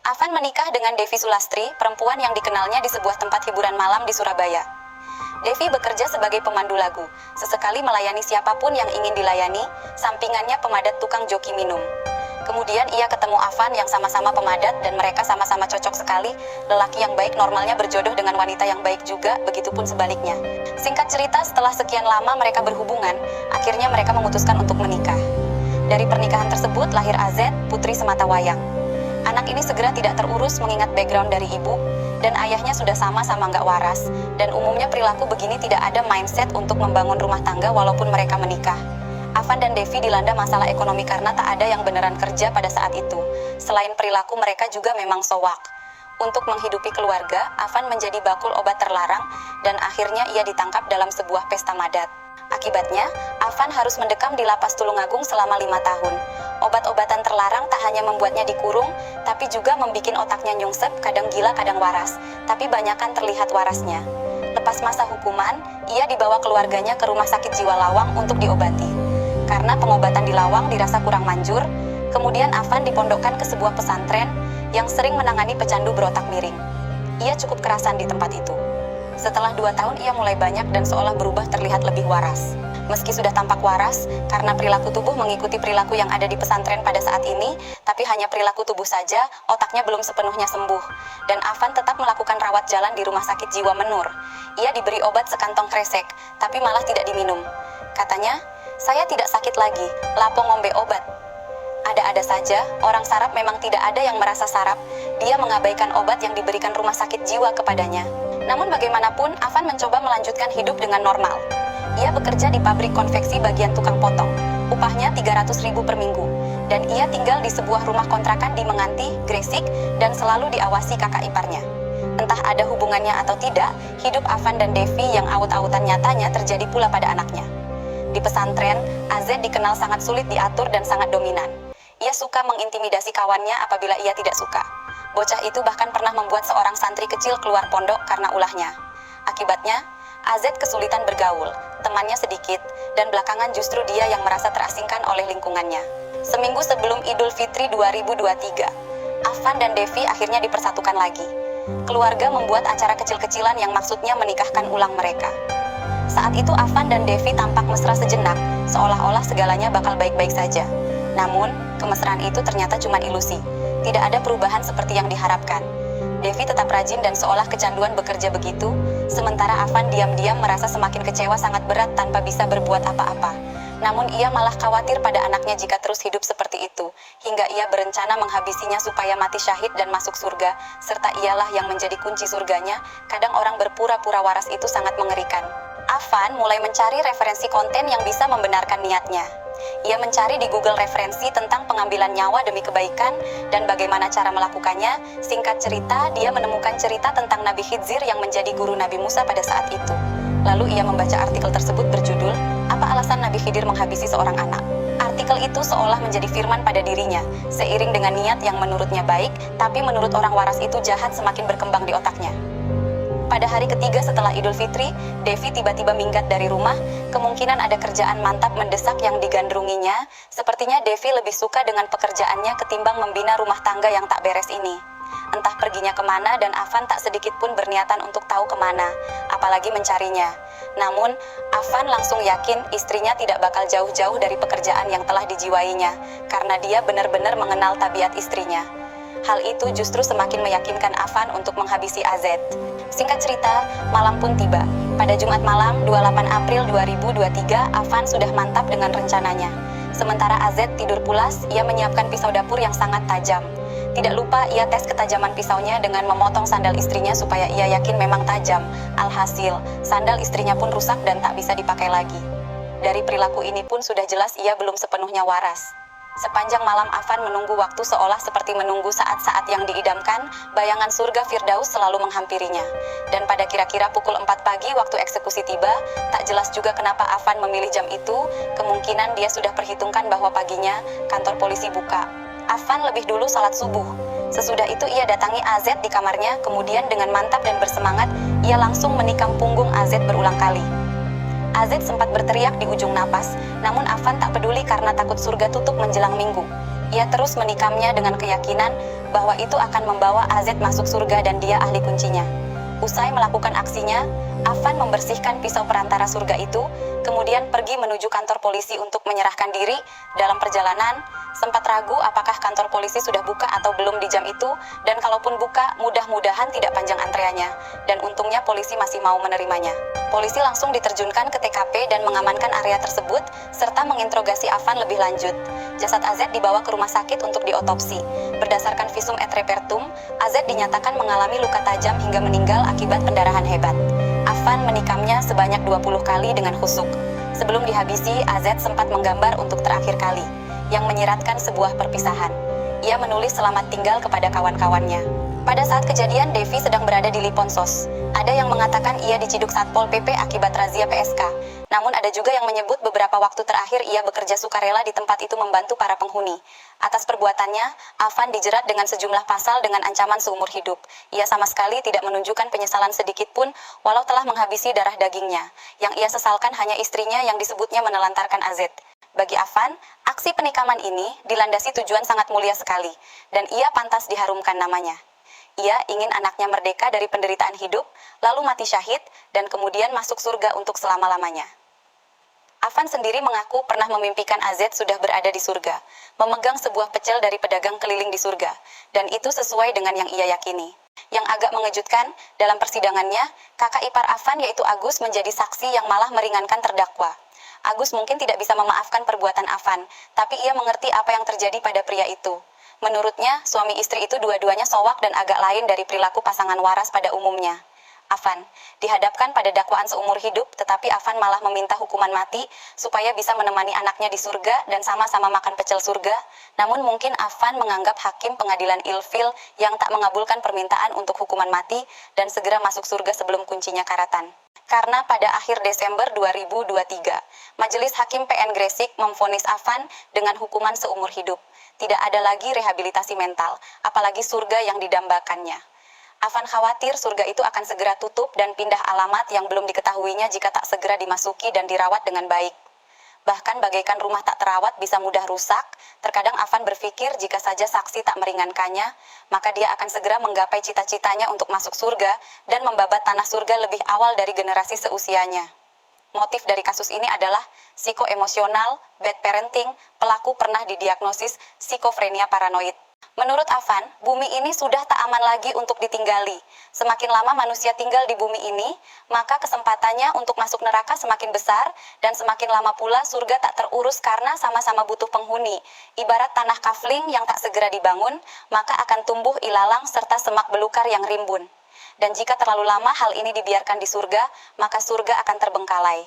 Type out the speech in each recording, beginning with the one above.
Afan menikah dengan Devi Sulastri, perempuan yang dikenalnya di sebuah tempat hiburan malam di Surabaya. Devi bekerja sebagai pemandu lagu, sesekali melayani siapapun yang ingin dilayani, sampingannya pemadat tukang joki minum. Kemudian ia ketemu Afan yang sama-sama pemadat dan mereka sama-sama cocok sekali, lelaki yang baik normalnya berjodoh dengan wanita yang baik juga, begitupun sebaliknya. Singkat cerita, setelah sekian lama mereka berhubungan, akhirnya mereka memutuskan untuk menikah. Dari pernikahan tersebut lahir AZ, putri sematawayang. Anak ini segera tidak terurus mengingat background dari ibu, dan ayahnya sudah sama-sama nggak waras, dan umumnya perilaku begini tidak ada mindset untuk membangun rumah tangga walaupun mereka menikah. Afan dan Devi dilanda masalah ekonomi karena tak ada yang beneran kerja pada saat itu. Selain perilaku mereka juga memang sowak. Untuk menghidupi keluarga, Afan menjadi bakul obat terlarang, dan akhirnya ia ditangkap dalam sebuah pesta madat. Akibatnya, Afan harus mendekam di lapas Tulungagung selama 5 tahun. Obat-obatan terlarang tak hanya membuatnya dikurung, tapi juga membuat otaknya nyungsep, kadang gila kadang waras, tapi banyakan terlihat warasnya. Lepas masa hukuman, ia dibawa keluarganya ke rumah sakit jiwa Lawang untuk diobati. Karena pengobatan di Lawang dirasa kurang manjur, kemudian Afan dipondokkan ke sebuah pesantren yang sering menangani pecandu berotak miring. Ia cukup kerasan di tempat itu. Setelah 2 tahun ia mulai banyak dan seolah berubah terlihat lebih waras. Meski sudah tampak waras, karena perilaku tubuh mengikuti perilaku yang ada di pesantren pada saat ini, tapi hanya perilaku tubuh saja, otaknya belum sepenuhnya sembuh. Dan Afan tetap melakukan rawat jalan di rumah sakit jiwa Menur. Ia diberi obat sekantong kresek, tapi malah tidak diminum. Katanya, "Saya tidak sakit lagi, lapo ngombe obat." Ada-ada saja, orang sarap memang tidak ada yang merasa sarap. Dia mengabaikan obat yang diberikan rumah sakit jiwa kepadanya. Namun bagaimanapun, Afan mencoba melanjutkan hidup dengan normal. Ia bekerja di pabrik konveksi bagian tukang potong. Upahnya 300.000 per minggu. Dan ia tinggal di sebuah rumah kontrakan di Menganti, Gresik, dan selalu diawasi kakak iparnya. Entah ada hubungannya atau tidak, hidup Afan dan Devi yang aut-autan nyatanya terjadi pula pada anaknya. Di pesantren, AZ dikenal sangat sulit diatur dan sangat dominan. Ia suka mengintimidasi kawannya apabila ia tidak suka. Bocah itu bahkan pernah membuat seorang santri kecil keluar pondok karena ulahnya. Akibatnya, AZ kesulitan bergaul, temannya sedikit, dan belakangan justru dia yang merasa terasingkan oleh lingkungannya. Seminggu sebelum Idul Fitri 2023, Afan dan Devi akhirnya dipersatukan lagi. Keluarga membuat acara kecil-kecilan yang maksudnya menikahkan ulang mereka. Saat itu Afan dan Devi tampak mesra sejenak, seolah-olah segalanya bakal baik-baik saja. Namun, kemesraan itu ternyata cuma ilusi. Tidak ada perubahan seperti yang diharapkan. Devi tetap rajin dan seolah kecanduan bekerja begitu, sementara Afan diam-diam merasa semakin kecewa sangat berat tanpa bisa berbuat apa-apa. Namun ia malah khawatir pada anaknya jika terus hidup seperti itu, hingga ia berencana menghabisinya supaya mati syahid dan masuk surga, serta ialah yang menjadi kunci surganya. Kadang orang berpura-pura waras itu sangat mengerikan. Afan mulai mencari referensi konten yang bisa membenarkan niatnya. Ia mencari di Google referensi tentang pengambilan nyawa demi kebaikan dan bagaimana cara melakukannya. Singkat cerita, dia menemukan cerita tentang Nabi Khidzir yang menjadi guru Nabi Musa pada saat itu. Lalu ia membaca artikel tersebut berjudul, "Apa alasan Nabi Khidir menghabisi seorang anak?" Artikel itu seolah menjadi firman pada dirinya, seiring dengan niat yang menurutnya baik, tapi menurut orang waras itu jahat semakin berkembang di otaknya. Pada hari ketiga setelah Idul Fitri, Devi tiba-tiba minggat dari rumah. Kemungkinan ada kerjaan mantap mendesak yang digandrunginya. Sepertinya Devi lebih suka dengan pekerjaannya ketimbang membina rumah tangga yang tak beres ini. Entah perginya kemana dan Afan tak sedikit pun berniatan untuk tahu kemana, apalagi mencarinya. Namun, Afan langsung yakin istrinya tidak bakal jauh-jauh dari pekerjaan yang telah dijiwainya, karena dia benar-benar mengenal tabiat istrinya. Hal itu justru semakin meyakinkan Afan untuk menghabisi AZ. Singkat cerita, malam pun tiba. Pada Jumat malam 28 April 2023, Afan sudah mantap dengan rencananya. Sementara AZ tidur pulas, ia menyiapkan pisau dapur yang sangat tajam. Tidak lupa ia tes ketajaman pisaunya dengan memotong sandal istrinya supaya ia yakin memang tajam. Alhasil, sandal istrinya pun rusak dan tak bisa dipakai lagi. Dari perilaku ini pun sudah jelas ia belum sepenuhnya waras. Sepanjang malam Afan menunggu waktu seolah seperti menunggu saat-saat yang diidamkan, bayangan surga Firdaus selalu menghampirinya. Dan pada kira-kira pukul 4 pagi waktu eksekusi tiba, tak jelas juga kenapa Afan memilih jam itu, kemungkinan dia sudah perhitungkan bahwa paginya kantor polisi buka. Afan lebih dulu salat subuh. Sesudah itu ia datangi AZ di kamarnya, kemudian dengan mantap dan bersemangat, ia langsung menikam punggung AZ berulang kali. AZ sempat berteriak di ujung napas, namun Afan tak peduli karena takut surga tutup menjelang minggu. Ia terus menikamnya dengan keyakinan bahwa itu akan membawa AZ masuk surga dan dia ahli kuncinya. Usai melakukan aksinya, Afan membersihkan pisau perantara surga itu, kemudian pergi menuju kantor polisi untuk menyerahkan diri. Dalam perjalanan, sempat ragu apakah kantor polisi sudah buka atau belum di jam itu, dan kalaupun buka, mudah-mudahan tidak panjang antreannya, dan untungnya polisi masih mau menerimanya. Polisi langsung diterjunkan ke TKP dan mengamankan area tersebut, serta menginterogasi Afan lebih lanjut. Jasad AZ dibawa ke rumah sakit untuk diotopsi. Berdasarkan visum et repertum, AZ dinyatakan mengalami luka tajam hingga meninggal akibat pendarahan hebat. Afan menikamnya sebanyak 20 kali dengan khusuk. Sebelum dihabisi, AZ sempat menggambar untuk terakhir kali, yang menyiratkan sebuah perpisahan. Ia menulis selamat tinggal kepada kawan-kawannya. Pada saat kejadian, Devi sedang berada di Liponsos. Ada yang mengatakan ia diciduk Satpol PP akibat razia PSK. Namun ada juga yang menyebut beberapa waktu terakhir ia bekerja sukarela di tempat itu membantu para penghuni. Atas perbuatannya, Afan dijerat dengan sejumlah pasal dengan ancaman seumur hidup. Ia sama sekali tidak menunjukkan penyesalan sedikit pun, walau telah menghabisi darah dagingnya. Yang ia sesalkan hanya istrinya yang disebutnya menelantarkan AZ. Bagi Afan, aksi penikaman ini dilandasi tujuan sangat mulia sekali, dan ia pantas diharumkan namanya. Ia ingin anaknya merdeka dari penderitaan hidup, lalu mati syahid, dan kemudian masuk surga untuk selama-lamanya. Afan sendiri mengaku pernah memimpikan AZ sudah berada di surga, memegang sebuah pecel dari pedagang keliling di surga, dan itu sesuai dengan yang ia yakini. Yang agak mengejutkan, dalam persidangannya, kakak ipar Afan yaitu Agus menjadi saksi yang malah meringankan terdakwa. Agus mungkin tidak bisa memaafkan perbuatan Afan, tapi ia mengerti apa yang terjadi pada pria itu. Menurutnya, suami istri itu dua-duanya sowak dan agak lain dari perilaku pasangan waras pada umumnya. Afan dihadapkan pada dakwaan seumur hidup, tetapi Afan malah meminta hukuman mati supaya bisa menemani anaknya di surga dan sama-sama makan pecel surga. Namun mungkin Afan menganggap hakim pengadilan ilfil yang tak mengabulkan permintaan untuk hukuman mati dan segera masuk surga sebelum kuncinya karatan. Karena pada akhir Desember 2023, Majelis Hakim PN Gresik memvonis Afan dengan hukuman seumur hidup. Tidak ada lagi rehabilitasi mental, apalagi surga yang didambakannya. Afan khawatir surga itu akan segera tutup dan pindah alamat yang belum diketahuinya jika tak segera dimasuki dan dirawat dengan baik. Bahkan bagaikan rumah tak terawat bisa mudah rusak, terkadang Afan berpikir jika saja saksi tak meringankannya, maka dia akan segera menggapai cita-citanya untuk masuk surga dan membabat tanah surga lebih awal dari generasi seusianya. Motif dari kasus ini adalah psikoemosional, bad parenting, pelaku pernah didiagnosis skizofrenia paranoid. Menurut Afan, bumi ini sudah tak aman lagi untuk ditinggali. Semakin lama manusia tinggal di bumi ini, maka kesempatannya untuk masuk neraka semakin besar, dan semakin lama pula surga tak terurus karena sama-sama butuh penghuni. Ibarat tanah kafling yang tak segera dibangun, maka akan tumbuh ilalang serta semak belukar yang rimbun. Dan jika terlalu lama hal ini dibiarkan di surga, maka surga akan terbengkalai.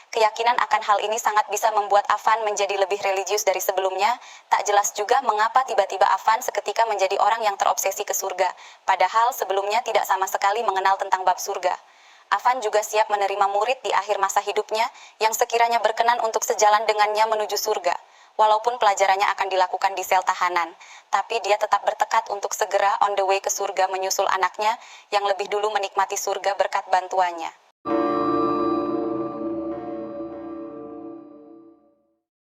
Keyakinan akan hal ini sangat bisa membuat Afan menjadi lebih religius dari sebelumnya. Tak jelas juga mengapa tiba-tiba Afan seketika menjadi orang yang terobsesi ke surga, padahal sebelumnya tidak sama sekali mengenal tentang bab surga. Afan juga siap menerima murid di akhir masa hidupnya yang sekiranya berkenan untuk sejalan dengannya menuju surga. Walaupun pelajarannya akan dilakukan di sel tahanan, tapi dia tetap bertekad untuk segera on the way ke surga menyusul anaknya yang lebih dulu menikmati surga berkat bantuannya.